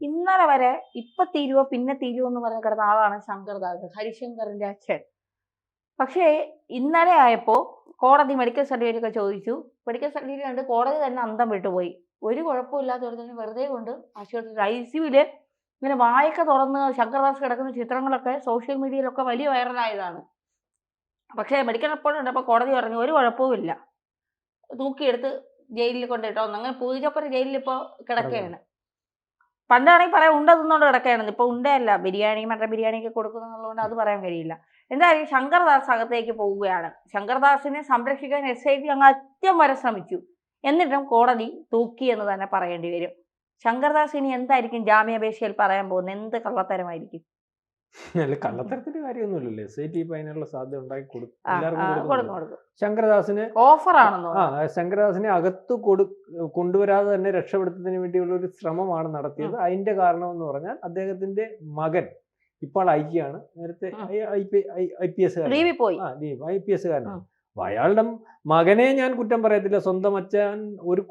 ഇന്നലെ വരെ ഇപ്പൊ തീരുവോ പിന്നെ തീരുവോ എന്ന് പറഞ്ഞ് കിടന്ന ആളാണ് ശങ്കർദാസ്, ഹരിശങ്കറിന്റെ അച്ഛൻ. പക്ഷേ ഇന്നലെ ആയപ്പോ കോടതി മെഡിക്കൽ സർട്ടിഫിക്കറ്റ് ഒക്കെ ചോദിച്ചു. മെഡിക്കൽ സർട്ടിഫിക്കറ്റ് കണ്ട് കോടതി തന്നെ അന്തം വിട്ടുപോയി. ഒരു കുഴപ്പമില്ലാത്ത ഒരുത്തനെ വെറുതെ കൊണ്ട് ആശുപത്രി ICUവില് ഇങ്ങനെ വായൊക്കെ തുറന്ന് ശങ്കർദാസ് കിടക്കുന്ന ചിത്രങ്ങളൊക്കെ സോഷ്യൽ മീഡിയയിലൊക്കെ വലിയ വൈറലായതാണ്. പക്ഷേ മെഡിക്കൽ റിപ്പോർട്ട് കണ്ടപ്പോൾ കോടതി പറഞ്ഞു ഒരു കുഴപ്പവുമില്ല, തൂക്കിയെടുത്ത് ജയിലിൽ കൊണ്ടിട്ടോന്ന്. അങ്ങനെ പൂജപ്പുര ജയിലിൽ ഇപ്പോൾ കിടക്കുകയാണ്. പണ്ടാണെങ്കിൽ പറയാം ഉണ്ട തിന്നോണ്ട് കിടക്കുകയാണെന്ന്. ഇപ്പോൾ ഉണ്ടയല്ല, ബിരിയാണി മട്ടൻ ബിരിയാണിയൊക്കെ കൊടുക്കുന്നുള്ളതുകൊണ്ട് അത് പറയാൻ കഴിയില്ല. എന്തായാലും ശങ്കർദാസ് അകത്തേക്ക് പോവുകയാണ്. ശങ്കർദാസിനെ സംരക്ഷിക്കാൻ SIT അങ്ങ് അറ്റം വരെ ശ്രമിച്ചു. എന്നിട്ടും കോടതി തൂക്കി എന്ന് തന്നെ പറയേണ്ടി വരും. ശങ്കർദാസ് ഇനി എന്തായിരിക്കും ജാമ്യാപേക്ഷയിൽ പറയാൻ പോകുന്നത്? എന്ത് കള്ളത്തരമായിരിക്കും? അല്ല, കള്ളത്തരത്തിന്റെ കാര്യമൊന്നുമില്ലല്ലോ. SIT ഇപ്പൊ അതിനുള്ള സാധ്യത ഉണ്ടാക്കി കൊടുക്കും, എല്ലാവർക്കും കൊടുക്കും കൊടുക്കുന്നുണ്ട്. കൊടുക്കും. ശങ്കർദാസിന് ഓഫറാണെന്നോ? ശങ്കർദാസിനെ അകത്ത് കൊണ്ടുവരാതെ തന്നെ രക്ഷപ്പെടുത്തുന്നതിന് വേണ്ടിയുള്ള ഒരു ശ്രമമാണ് നടത്തിയത്. അതിന്റെ കാരണം എന്ന് പറഞ്ഞാൽ അദ്ദേഹത്തിന്റെ മകൻ ഇപ്പോൾ IG ആണ്, നേരത്തെ IPS കാരനാണ്. അപ്പൊ അയാളുടെ മകനെ ഞാൻ കുറ്റം പറയത്തില്ല. സ്വന്തം അച്ഛൻ ഒരു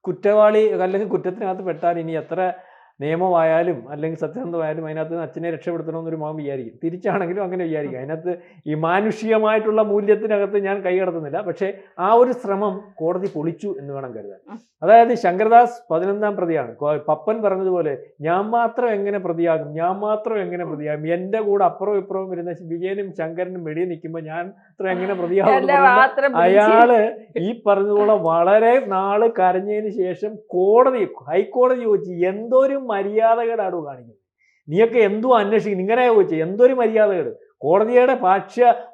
കുറ്റവാളി അല്ലെങ്കിൽ കുറ്റത്തിനകത്ത് പെട്ടാൽ ഇനി എത്ര നിയമമായാലും അല്ലെങ്കിൽ സത്യസന്ധമായാലും അതിനകത്ത് അച്ഛനെ രക്ഷപ്പെടുത്തണമെന്നൊരു മകൻ വിചാരിക്കും. തിരിച്ചാണെങ്കിലും അങ്ങനെ വിചാരിക്കും. അതിനകത്ത് ഈ മാനുഷികമായിട്ടുള്ള മൂല്യത്തിനകത്ത് ഞാൻ കൈകടത്തുന്നില്ല. പക്ഷേ ആ ഒരു ശ്രമം കോടതി പൊളിച്ചു എന്ന് വേണം കരുതാൻ. അതായത് ശങ്കർദാസ് 11ാം പ്രതിയാണ്. പപ്പൻ പറഞ്ഞതുപോലെ ഞാൻ മാത്രം എങ്ങനെ പ്രതിയാകും, എൻ്റെ കൂടെ അപ്പുറവും ഇപ്പുറവും വരുന്ന വിജയനും ശങ്കരനും വെടിയെ നിൽക്കുമ്പോൾ ഞാൻ അത്ര എങ്ങനെ പ്രതിയാകും? അയാള് ഈ പറഞ്ഞതുപോലെ വളരെ നാള് കരഞ്ഞതിന് ശേഷം ഹൈക്കോടതി ചോദിച്ചു, എന്തോരു മര്യാദകേടാണ് കാണിക്കുന്നത്, നീയൊക്കെ എന്തോ അന്വേഷിക്കുന്നു, ഇങ്ങനെ ചോദിച്ചു, എന്തൊരു മര്യാദകേട്. കോടതിയുടെ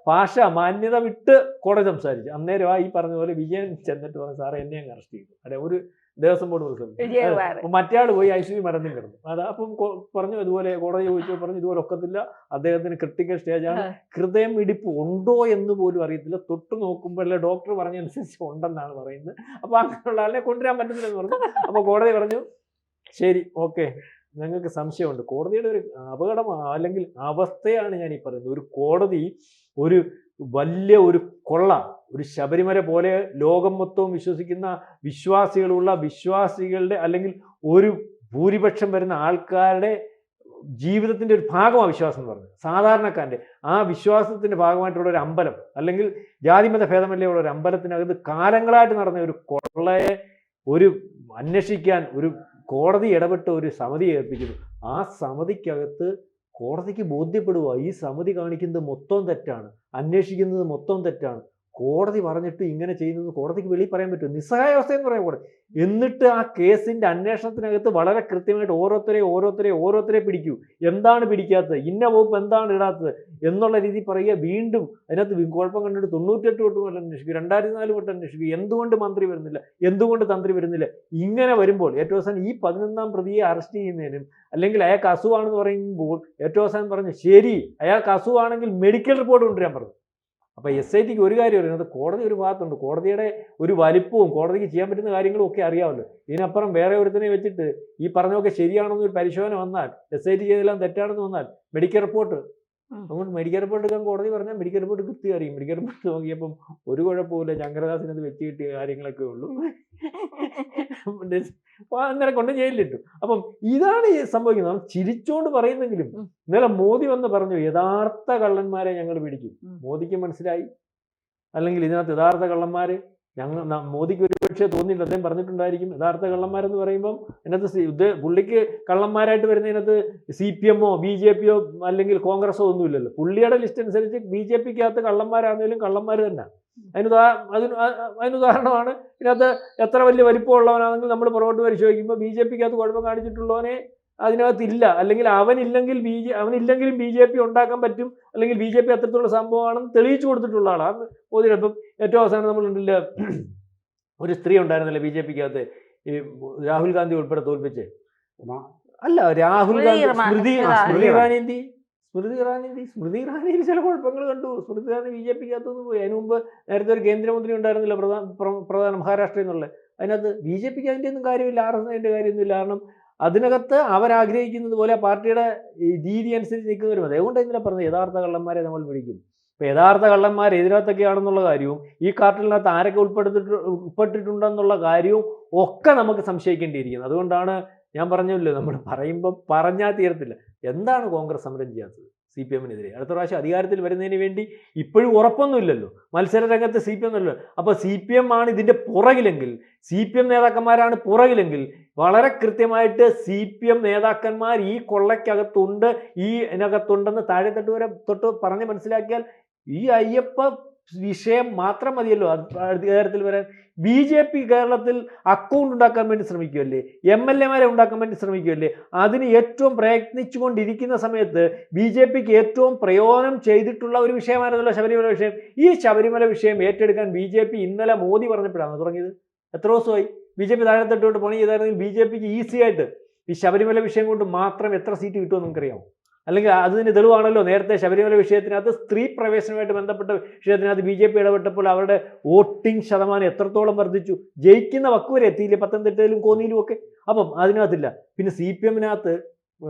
ഭാഷ മാന്യത വിട്ട് കോടതി സംസാരിച്ചു. അന്നേരം ഈ പറഞ്ഞതുപോലെ വിജയൻ ചെന്നിട്ട് പറഞ്ഞു, സാറേ എന്നെ അങ്ങ് അറസ്റ്റ് ചെയ്തു. അല്ലെ, ഒരു ദേവസ്വം ബോർഡ് പ്രസിഡന്റ്. മറ്റേ ആൾ പോയി ICU മരുന്നും കിടന്നു. അപ്പം പറഞ്ഞു ഇതുപോലെ, കോടതി ചോദിച്ചു പറഞ്ഞു ഇതുപോലെ ഒക്കത്തില്ല, അദ്ദേഹത്തിന് ക്രിട്ടിക്കൽ സ്റ്റേജാണ്, ഹൃദയം ഇടിപ്പ് ഉണ്ടോ എന്ന് പോലും അറിയത്തില്ല, തൊട്ട് നോക്കുമ്പോഴല്ലേ ഡോക്ടർ പറഞ്ഞനുസരിച്ച് ഉണ്ടെന്നാണ് പറയുന്നത്. അപ്പൊ അങ്ങനെയുള്ള ആളിനെ കൊണ്ടുവരാൻ പറ്റുന്നില്ലെന്ന് പറഞ്ഞു. അപ്പൊ കോടതി പറഞ്ഞു ശരി, ഓക്കെ, ഞങ്ങൾക്ക് സംശയമുണ്ട്. കോടതിയുടെ ഒരു അപകടം അല്ലെങ്കിൽ അവസ്ഥയാണ് ഞാൻ ഈ പറയുന്നത്. ഒരു കോടതി ഒരു വലിയ ഒരു ഒരു ശബരിമല പോലെ ലോകം മൊത്തവും വിശ്വസിക്കുന്ന വിശ്വാസികളുടെ അല്ലെങ്കിൽ ഒരു ഭൂരിപക്ഷം വരുന്ന ആൾക്കാരുടെ ജീവിതത്തിന്റെ ഒരു ഭാഗമാണ് വിശ്വാസം എന്ന് പറയുന്നത്. സാധാരണക്കാരൻ്റെ ആ വിശ്വാസത്തിന്റെ ഭാഗമായിട്ടുള്ള ഒരു അമ്പലം അല്ലെങ്കിൽ ജാതിമത ഭേദമല്ലേ ഉള്ള ഒരു അമ്പലത്തിനകത്ത് കാലങ്ങളായിട്ട് നടന്ന ഒരു കൊള്ളയെ അന്വേഷിക്കാൻ ഒരു കോടതി ഇടപെട്ട് ഒരു സമിതി ഏൽപ്പിക്കുന്നു. ആ സമിതിക്കകത്ത് കോടതിക്ക് ബോധ്യപ്പെടുക ഈ സമിതി കാണിക്കുന്നത് മൊത്തം തെറ്റാണ്, അന്വേഷിക്കുന്നത് മൊത്തം തെറ്റാണ്. കോടതി പറഞ്ഞിട്ട് ഇങ്ങനെ ചെയ്യുന്നത് കോടതിക്ക് വെളിയിൽ പറയാൻ പറ്റും, നിസ്സഹായാവസ്ഥ എന്ന് പറയാൻ കൂടെ. എന്നിട്ട് ആ കേസിന്റെ അന്വേഷണത്തിനകത്ത് വളരെ കൃത്യമായിട്ട് ഓരോരുത്തരെ പിടിക്കൂ, എന്താണ് പിടിക്കാത്തത്, ഇന്ന വകുപ്പ് എന്താണ് ഇടാത്തത് എന്നുള്ള രീതി പറയുക. വീണ്ടും അതിനകത്ത് കുഴപ്പം കണ്ടിട്ട് 98 വട്ടം അന്വേഷിക്കും, 2004 വട്ടം അന്വേഷിക്കും, എന്തുകൊണ്ട് മന്ത്രി വരുന്നില്ല, എന്തുകൊണ്ട് തന്ത്രി വരുന്നില്ല. ഇങ്ങനെ വരുമ്പോൾ ഏറ്റവും അവസാനം ഈ 11ാം പ്രതിയെ അറസ്റ്റ് ചെയ്യുന്നതിനും അല്ലെങ്കിൽ അയാൾക്ക് അസുഖമാണെന്ന് പറയുമ്പോൾ ഏറ്റവും അവസാനം പറഞ്ഞു ശരി, അയാൾക്ക് അസുഖമാണെങ്കിൽ മെഡിക്കൽ റിപ്പോർട്ട് കൊണ്ടുവരാൻ പറഞ്ഞു. അപ്പോൾ SITക്ക് ഒരു കാര്യം അറിയുന്നത്, കോടതി ഒരു ഭാഗത്തുണ്ട്, കോടതിയുടെ ഒരു വലിപ്പവും കോടതിക്ക് ചെയ്യാൻ പറ്റുന്ന കാര്യങ്ങളും ഒക്കെ അറിയാമല്ലോ. ഇതിനപ്പുറം വേറെ ഒരുത്തനെ വെച്ചിട്ട് ഈ പറഞ്ഞൊക്കെ ശരിയാണെന്നൊരു പരിശോധന വന്നാൽ, SIT ചെയ്തെല്ലാം തെറ്റാണെന്ന് വന്നാൽ മെഡിക്കൽ റിപ്പോർട്ട് അതുകൊണ്ട് മെഡിക്കൽ റിപ്പോർട്ട് എടുക്കാൻ കോടതി പറഞ്ഞാൽ മെഡിക്കൽ റിപ്പോർട്ട് കൃത്യം അറിയും. മെഡിക്കൽ റിപ്പോർട്ട് നോക്കിയപ്പം ഒരു കുഴപ്പമില്ല, ശങ്കരദാസിനത് വെച്ച് കിട്ടിയ കാര്യങ്ങളൊക്കെ ഉള്ളൂ, അന്നേരം കൊണ്ട് ജയിലിലിട്ടു. അപ്പം ഇതാണ് സംഭവിക്കുന്നത്. നമ്മൾ ചിരിച്ചോണ്ട് പറയുന്നെങ്കിലും ഇന്നലെ മോദി വന്ന് പറഞ്ഞു യഥാർത്ഥ കള്ളന്മാരെ ഞങ്ങൾ പിടിക്കും. മോദിക്ക് മനസ്സിലായി, അല്ലെങ്കിൽ ഇതിനകത്ത് യഥാർത്ഥ കള്ളന്മാര് മോദിക്ക് ഒരു പക്ഷേ തോന്നിയില്ല, അദ്ദേഹം പറഞ്ഞിട്ടുണ്ടായിരിക്കും യഥാർത്ഥ കള്ളന്മാരെന്ന് പറയുമ്പം ഇതിനകത്ത് പുള്ളിക്ക് കള്ളന്മാരായിട്ട് വരുന്നതിനകത്ത് CPM-ഓ BJP-യോ അല്ലെങ്കിൽ കോൺഗ്രസോ ഒന്നുമില്ലല്ലോ. പുള്ളിയുടെ ലിസ്റ്റ് അനുസരിച്ച് BJP-ക്കകത്ത് കള്ളന്മാരാണെങ്കിലും കള്ളന്മാർ തന്നെ. അതിനുദാഹരണമാണ് ഇതിനകത്ത് എത്ര വലിയ വലിപ്പമുള്ളവനാണെങ്കിൽ നമ്മൾ പുറകോട്ട് പരിശോധിക്കുമ്പോൾ BJP-ക്കകത്ത് കുഴപ്പം കാണിച്ചിട്ടുള്ളവനെ അതിനകത്തില്ല, അല്ലെങ്കിൽ അവനില്ലെങ്കിലും BJP ഉണ്ടാക്കാൻ പറ്റും, അല്ലെങ്കിൽ BJP അത്തരത്തിലുള്ള സംഭവമാണെന്ന് തെളിയിച്ചു കൊടുത്തിട്ടുള്ള ആളാണ് മോദി. ഇപ്പം ഏറ്റവും അവസാനം നമ്മളുണ്ടല്ല ഒരു സ്ത്രീ ഉണ്ടായിരുന്നില്ല BJP-ക്കകത്ത്, ഈ രാഹുൽ ഗാന്ധി ഉൾപ്പെടെ തോൽപ്പിച്ച്, അല്ല രാഹുൽ ഗാന്ധി സ്മൃതി ഇറാനിയിൽ ചില കുഴപ്പങ്ങൾ കണ്ടു. സ്മൃതി ഇറാനി BJP-ക്കകത്തുനിന്ന് പോയി. അതിന് മുമ്പ് നേരത്തെ ഒരു കേന്ദ്രമന്ത്രി ഉണ്ടായിരുന്നില്ല, പ്രധാന മഹാരാഷ്ട്രയിൽ നിന്നുള്ള. അതിനകത്ത് BJP-ക്ക് അതിൻ്റെ ഒന്നും കാര്യമില്ല, RS അതിൻ്റെ കാര്യമൊന്നുമില്ല. കാരണം അതിനകത്ത് അവരാഗ്രഹിക്കുന്നത് പോലെ പാർട്ടിയുടെ രീതി അനുസരിച്ച് നിൽക്കുന്നവരും. അതുകൊണ്ട് ഇന്നലെ പറഞ്ഞത് യഥാർത്ഥ കള്ളന്മാരെ നമ്മൾ പിടിക്കും. ഇപ്പോൾ യഥാർത്ഥ കള്ളന്മാർ ഇതിനകത്തൊക്കെയാണെന്നുള്ള കാര്യവും ഈ കാർട്ടിലിനകത്ത് ആരൊക്കെ ഉൾപ്പെട്ടിട്ടുണ്ടെന്നുള്ള കാര്യവും ഒക്കെ നമുക്ക് സംശയിക്കേണ്ടിയിരിക്കുന്നത്. അതുകൊണ്ടാണ് ഞാൻ പറഞ്ഞല്ലോ, നമ്മൾ പറയുമ്പോൾ പറഞ്ഞാൽ തീരത്തില്ല. എന്താണ് കോൺഗ്രസ് സമരം ചെയ്യാത്തത് CPM-നെതിരെ? അടുത്ത പ്രാവശ്യം അധികാരത്തിൽ വരുന്നതിന് വേണ്ടി ഇപ്പോഴും ഉറപ്പൊന്നുമില്ലല്ലോ, മത്സര രംഗത്ത് CPM അല്ലല്ലോ. അപ്പോൾ CPM ആണ് ഇതിൻ്റെ പുറകിലെങ്കിൽ, CPM നേതാക്കന്മാരാണ് പുറകിലെങ്കിൽ, വളരെ കൃത്യമായിട്ട് CPM നേതാക്കന്മാർ ഈ കൊള്ളയ്ക്കകത്തുണ്ട്, ഈ ഇതിനകത്തുണ്ടെന്ന് താഴെത്തട്ട് വരെ തൊട്ട് പറഞ്ഞ് മനസ്സിലാക്കിയാൽ ഈ അയ്യപ്പ വിഷയം മാത്രം മതിയല്ലോ അധികാരത്തിൽ വരാൻ. BJP കേരളത്തിൽ അക്കൗണ്ട് ഉണ്ടാക്കാൻ വേണ്ടി ശ്രമിക്കുമല്ലേ, MLA-മാരെ ഉണ്ടാക്കാൻ വേണ്ടി ശ്രമിക്കുമല്ലേ? അതിന് ഏറ്റവും പ്രയത്നിച്ചുകൊണ്ടിരിക്കുന്ന സമയത്ത് BJPക്ക് ഏറ്റവും പ്രയോജനം ചെയ്തിട്ടുള്ള ഒരു വിഷയമായിരുന്നല്ലോ ശബരിമല വിഷയം. ഈ ശബരിമല വിഷയം ഏറ്റെടുക്കാൻ BJP ഇന്നലെ മോദി പറഞ്ഞപ്പോഴാണ് തുടങ്ങിയത്. എത്ര ദിവസമായി BJP താഴെത്തട്ടോട്ട് പണി ചെയ്തായിരുന്നെങ്കിൽ BJPക്ക് ഈസി ആയിട്ട് ഈ ശബരിമല വിഷയം കൊണ്ട് മാത്രം എത്ര സീറ്റ് കിട്ടുമെന്ന് നമുക്കറിയാമോ? അല്ലെങ്കിൽ അതിന് തെളിവാണല്ലോ നേരത്തെ ശബരിമല വിഷയത്തിനകത്ത്, സ്ത്രീ പ്രവേശനവുമായിട്ട് ബന്ധപ്പെട്ട വിഷയത്തിനകത്ത് BJP ഇടപെട്ടപ്പോൾ അവരുടെ വോട്ടിംഗ് ശതമാനം എത്രത്തോളം വർദ്ധിച്ചു. ജയിക്കുന്ന വക്കുവരെ എത്തിയില്ലേ പത്തനംതിട്ടയിലും കോന്നിയിലും ഒക്കെ. അപ്പം അതിനകത്തില്ല. പിന്നെ CPM-നകത്ത്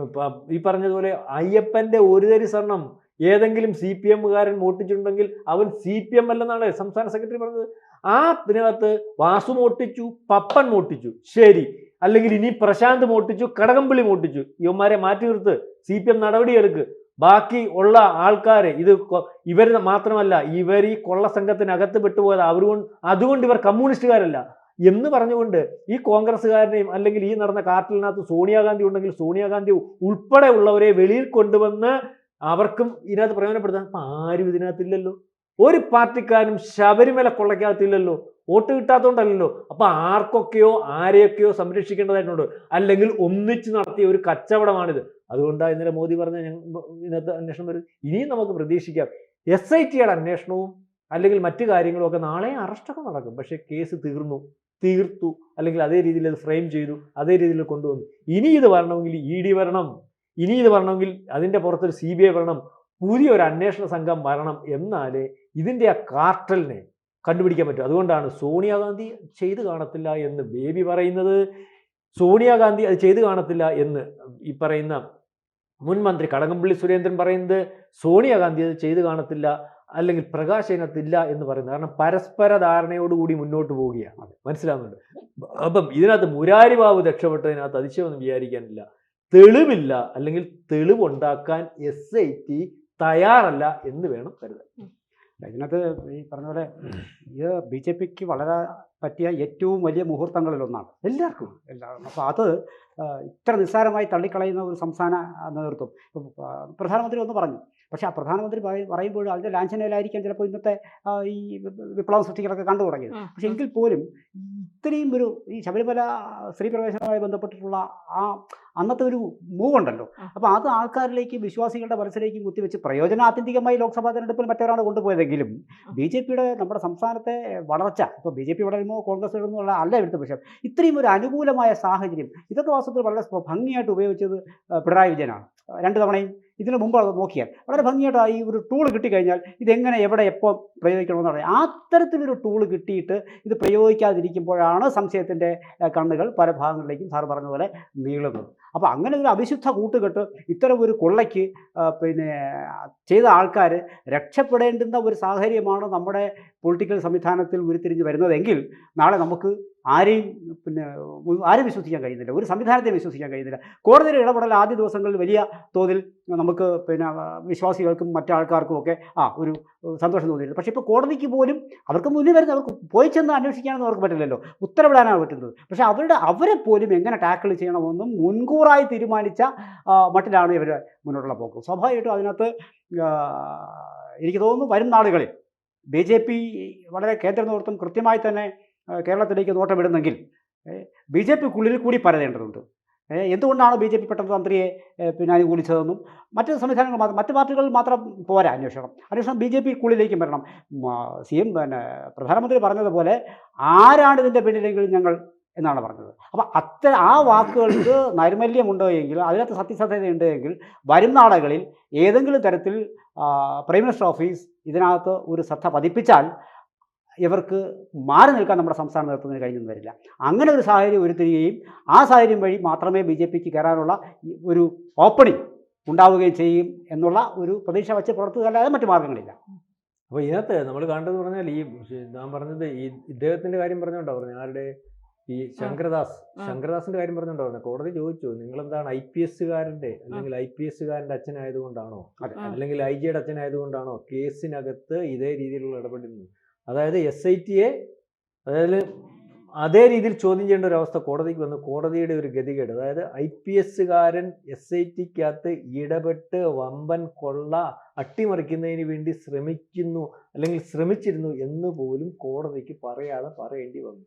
ഈ പറഞ്ഞതുപോലെ അയ്യപ്പൻ്റെ ഒരു തരി സ്വർണം ഏതെങ്കിലും CPM-കാരൻ മോട്ടിച്ചിട്ടുണ്ടെങ്കിൽ അവൻ CPM അല്ലെന്നാണ് സംസ്ഥാന സെക്രട്ടറി പറഞ്ഞത്. ആ ഇതിനകത്ത് വാസു മോട്ടിച്ചു, പപ്പൻ മോട്ടിച്ചു, ശരി. അല്ലെങ്കിൽ ഇനി പ്രശാന്ത് മോട്ടിച്ചു, കടകംപള്ളി മോട്ടിച്ചു. ഇവന്മാരെ മാറ്റി നിർത്ത്, CPM നടപടിയെടുക്ക്. ബാക്കി ഉള്ള ആൾക്കാരെ ഇവർ മാത്രമല്ല, ഇവർ ഈ കൊള്ള സംഘത്തിനകത്ത് പെട്ടുപോയത് അതുകൊണ്ട് ഇവർ കമ്മ്യൂണിസ്റ്റുകാരല്ല എന്ന് പറഞ്ഞുകൊണ്ട് ഈ കോൺഗ്രസ്സുകാരനെയും അല്ലെങ്കിൽ ഈ നടന്ന കാർട്ടലിനകത്ത് സോണിയാഗാന്ധി ഉണ്ടെങ്കിൽ സോണിയാഗാന്ധി ഉൾപ്പെടെ ഉള്ളവരെ വെളിയിൽ കൊണ്ടുവന്ന് അവർക്കും ഇതിനകത്ത് പ്രയോജനപ്പെടുത്താൻ. അപ്പം ആരും ഇതിനകത്തില്ലല്ലോ, ഒരു പാർട്ടിക്കാരും ശബരിമല കൊള്ളയ്ക്കകത്തില്ലല്ലോ, വോട്ട് കിട്ടാത്തതുകൊണ്ടല്ലോ. അപ്പം ആർക്കൊക്കെയോ ആരെയൊക്കെയോ സംരക്ഷിക്കേണ്ടതായിട്ടുണ്ട്, അല്ലെങ്കിൽ ഒന്നിച്ച് നടത്തിയ ഒരു കച്ചവടമാണിത്. അതുകൊണ്ടാണ് ഇന്നലെ മോദി പറഞ്ഞ ഇതിനകത്ത് അന്വേഷണം വരും. ഇനിയും നമുക്ക് പ്രതീക്ഷിക്കാം SIT-യുടെ അന്വേഷണവും അല്ലെങ്കിൽ മറ്റു കാര്യങ്ങളും ഒക്കെ. നാളെ അറസ്റ്റൊക്കെ നടക്കും, പക്ഷേ കേസ് തീർത്തു, അല്ലെങ്കിൽ അതേ രീതിയിൽ അത് ഫ്രെയിം ചെയ്തു, അതേ രീതിയിൽ കൊണ്ടുവന്നു. ഇനി ഇത് വരണമെങ്കിൽ ED വരണം, ഇനി ഇത് വരണമെങ്കിൽ അതിൻ്റെ പുറത്തൊരു CBI വരണം, പുതിയൊരു അന്വേഷണ സംഘം വരണം. എന്നാലേ ഇതിൻ്റെ ആ കാർട്ടലിനെ കണ്ടുപിടിക്കാൻ പറ്റും. അതുകൊണ്ടാണ് സോണിയാഗാന്ധി ചെയ്ത് കാണത്തില്ല എന്ന് ബേബി പറയുന്നത്, സോണിയാഗാന്ധി അത് ചെയ്ത് കാണത്തില്ല എന്ന് ഈ പറയുന്ന മുൻ മന്ത്രി കടകംപള്ളി സുരേന്ദ്രൻ പറയുന്നത്, സോണിയാഗാന്ധി അത് ചെയ്ത് കാണത്തില്ല അല്ലെങ്കിൽ പ്രകാശ് അതിനകത്തില്ല എന്ന് പറയുന്നത്. കാരണം പരസ്പര ധാരണയോടുകൂടി മുന്നോട്ട് പോവുകയാണ്. മനസ്സിലാവുന്നുണ്ട്. അപ്പം ഇതിനകത്ത് മുരാരി ബാബു രക്ഷപ്പെട്ടതിനകത്ത് അതിശയമൊന്നും വിചാരിക്കാനില്ല. തെളിവില്ല, അല്ലെങ്കിൽ തെളിവുണ്ടാക്കാൻ SIT തയ്യാറല്ല എന്ന് വേണം കരുതാൻ. ഇതിനകത്ത് ഈ പറഞ്ഞ പോലെ ഇത് BJPക്ക് വളരെ പറ്റിയ ഏറ്റവും വലിയ മുഹൂർത്തങ്ങളിലൊന്നാണ് എല്ലാവർക്കും. അപ്പോൾ അത് ഇത്ര നിസ്സാരമായി തള്ളിക്കളയുന്ന ഒരു സംസ്ഥാന നേതൃത്വം. പ്രധാനമന്ത്രി ഒന്ന് പറഞ്ഞു, പക്ഷേ ആ പ്രധാനമന്ത്രി പറയുമ്പോൾ അതിൻ്റെ ലാഞ്ചനയിലായിരിക്കാം ചിലപ്പോൾ ഇന്നത്തെ ഈ വിപ്ലവ സൃഷ്ടികളൊക്കെ കണ്ടു തുടങ്ങിയത്. പക്ഷെ എങ്കിൽ പോലും ഇത്രയും ഈ ശബരിമല സ്ത്രീ പ്രവേശനവുമായി ബന്ധപ്പെട്ടിട്ടുള്ള അന്നത്തെ ഒരു മൂവ് ഉണ്ടല്ലോ, അപ്പോൾ അത് ആൾക്കാരിലേക്കും വിശ്വാസികളുടെ മനസ്സിലേക്കും കുത്തിവെച്ച് ആത്യന്തികമായി ലോക്സഭാ തെരഞ്ഞെടുപ്പിൽ മറ്റൊരാൾ കൊണ്ടുപോയതെങ്കിലും BJPയുടെ നമ്മുടെ സംസ്ഥാനത്തെ വളർച്ച, ഇപ്പോൾ BJP വളരുമോ കോൺഗ്രസ് വളരുമോ അല്ല ഇവിടുത്തെ വിഷയം. ഇത്രയും ഒരു അനുകൂലമായ സാഹചര്യം ഇതൊക്കെ വാസ്തവത്തിൽ വളരെ ഭംഗിയായിട്ട് ഉപയോഗിച്ചത് പിണറായി വിജയനാണ്. 2 തവണയും ഇതിനു മുമ്പ് അത് നോക്കിയാൽ വളരെ ഭംഗിയായിട്ട് ഈ ഒരു ടൂൾ കിട്ടിക്കഴിഞ്ഞാൽ ഇതെങ്ങനെ എവിടെ എപ്പോൾ പ്രയോഗിക്കണമെന്ന് പറയാം. അത്തരത്തിലൊരു ടൂൾ കിട്ടിയിട്ട് ഇത് പ്രയോഗിക്കാതിരിക്കുമ്പോഴാണ് സംശയത്തിൻ്റെ കണ്ണുകൾ പല ഭാഗങ്ങളിലേക്കും സാർ പറഞ്ഞതുപോലെ നീളുന്നത്. അപ്പോൾ അങ്ങനെ ഒരു അവിശുദ്ധ കൂട്ടുകെട്ട് ഇത്തരം ഒരു കൊള്ളയ്ക്ക് ചെയ്ത ആൾക്കാർ രക്ഷപ്പെടേണ്ടുന്ന ഒരു സാഹചര്യമാണ് നമ്മുടെ പൊളിറ്റിക്കൽ സംവിധാനത്തിൽ ഉരുത്തിരിഞ്ഞ് വരുന്നതെങ്കിൽ നാളെ നമുക്ക് ആരെയും വിശ്വസിക്കാൻ കഴിയുന്നില്ല, ഒരു സംവിധാനത്തെ വിശ്വസിക്കാൻ കഴിയുന്നില്ല. കോടതിയുടെ ഇടപെടൽ ആദ്യ ദിവസങ്ങളിൽ വലിയ തോതിൽ നമുക്ക് വിശ്വാസികൾക്കും മറ്റാൾക്കാർക്കും ഒക്കെ ഒരു സന്തോഷം തോന്നിയിരുന്നു. പക്ഷേ ഇപ്പോൾ കോടതിക്ക് പോലും അവർക്ക് മുന്നിൽ വരുന്ന അവർക്ക് പോയി ചെന്ന് അന്വേഷിക്കാനൊന്നും അവർക്ക് പറ്റില്ലല്ലോ, ഉത്തരവിടാനാണ് പറ്റുന്നത്. പക്ഷേ അവരെ പോലും എങ്ങനെ ടാക്കിൾ ചെയ്യണമെന്നും മുൻകൂറായി തീരുമാനിച്ച മട്ടിലാണ് ഇവർ മുന്നോട്ടുള്ള പോക്ക്. സ്വാഭാവികമായിട്ടും അതിനകത്ത് എനിക്ക് തോന്നുന്നു വരും നാളുകളിൽ BJP വളരെ കേന്ദ്ര നേതൃത്വം കൃത്യമായി തന്നെ കേരളത്തിലേക്ക് നോട്ടമിടുന്നെങ്കിൽ BJPക്കുള്ളിൽ കൂടി പരതേണ്ടതുണ്ട്. എന്തുകൊണ്ടാണ് BJP പെട്ടെന്ന് തന്ത്രിയെ അനുകൂലിച്ചതെന്നും മറ്റ് സംവിധാനങ്ങൾ മറ്റ് പാർട്ടികൾ മാത്രം പോരാ അന്വേഷണം BJPക്കുള്ളിലേക്കും വരണം. പ്രധാനമന്ത്രി പറഞ്ഞതുപോലെ ആരാണ് ഇതിൻ്റെ പിന്നിലെങ്കിലും ഞങ്ങൾ എന്നാണ് പറഞ്ഞത്. അപ്പോൾ ആ വാക്കുകൾക്ക് നൈർമല്യമുണ്ടോ എങ്കിൽ, അതിനകത്ത് സത്യസന്ധതയുണ്ട് എങ്കിൽ വരും നാളുകളിൽ ഏതെങ്കിലും തരത്തിൽ പ്രൈം മിനിസ്റ്റർ ഓഫീസ് ഇതിനകത്ത് ഒരു ശ്രദ്ധ പതിപ്പിച്ചാൽ ഇവർക്ക് മാറി നിൽക്കാൻ നമ്മുടെ സംസ്ഥാന നേതൃത്വത്തിന് കഴിഞ്ഞെന്ന് വരില്ല. അങ്ങനെ ഒരു സാഹചര്യം ഉരുത്തിരികയും ആ സാഹചര്യം വഴി മാത്രമേ BJPക്ക് കയറാനുള്ള ഒരു ഓപ്പണിംഗ് ഉണ്ടാവുകയും ചെയ്യും എന്നുള്ള ഒരു പ്രതീക്ഷ വെച്ച് പുറത്തുകയല്ലാതെ മറ്റു മാർഗങ്ങളില്ല. അപ്പോൾ ഇതിനകത്ത് നമ്മൾ കണ്ടത് പറഞ്ഞാൽ ഞാൻ പറഞ്ഞത് ഇദ്ദേഹത്തിൻ്റെ കാര്യം പറഞ്ഞുകൊണ്ടാണ് പറഞ്ഞത്, ആരുടെ ഈ ശങ്കരദാസിന്റെ കാര്യം പറഞ്ഞിട്ടുണ്ടായിരുന്നു. കോടതി ചോദിച്ചു, നിങ്ങൾ എന്താണ് IPS കാരന്റെ അല്ലെങ്കിൽ IPS കാരന്റെ അച്ഛനായതുകൊണ്ടാണോ അല്ലെങ്കിൽ IG-യുടെ അച്ഛനായതുകൊണ്ടാണോ കേസിനകത്ത് ഇതേ രീതിയിലുള്ള ഇടപെടുന്നത്? അതായത് SIT-യെ അതായത് അതേ രീതിയിൽ ചോദ്യം ചെയ്യേണ്ട ഒരു അവസ്ഥ കോടതിക്ക് വന്നു. കോടതിയുടെ ഒരു ഗതികേട്, അതായത് IPS കാരൻ SIT-ക്കകത്ത് ഇടപെട്ട് വമ്പൻ കൊള്ള അട്ടിമറിക്കുന്നതിന് വേണ്ടി ശ്രമിച്ചിരുന്നു എന്ന് പോലും കോടതിക്ക് പറയേണ്ടി വന്നു.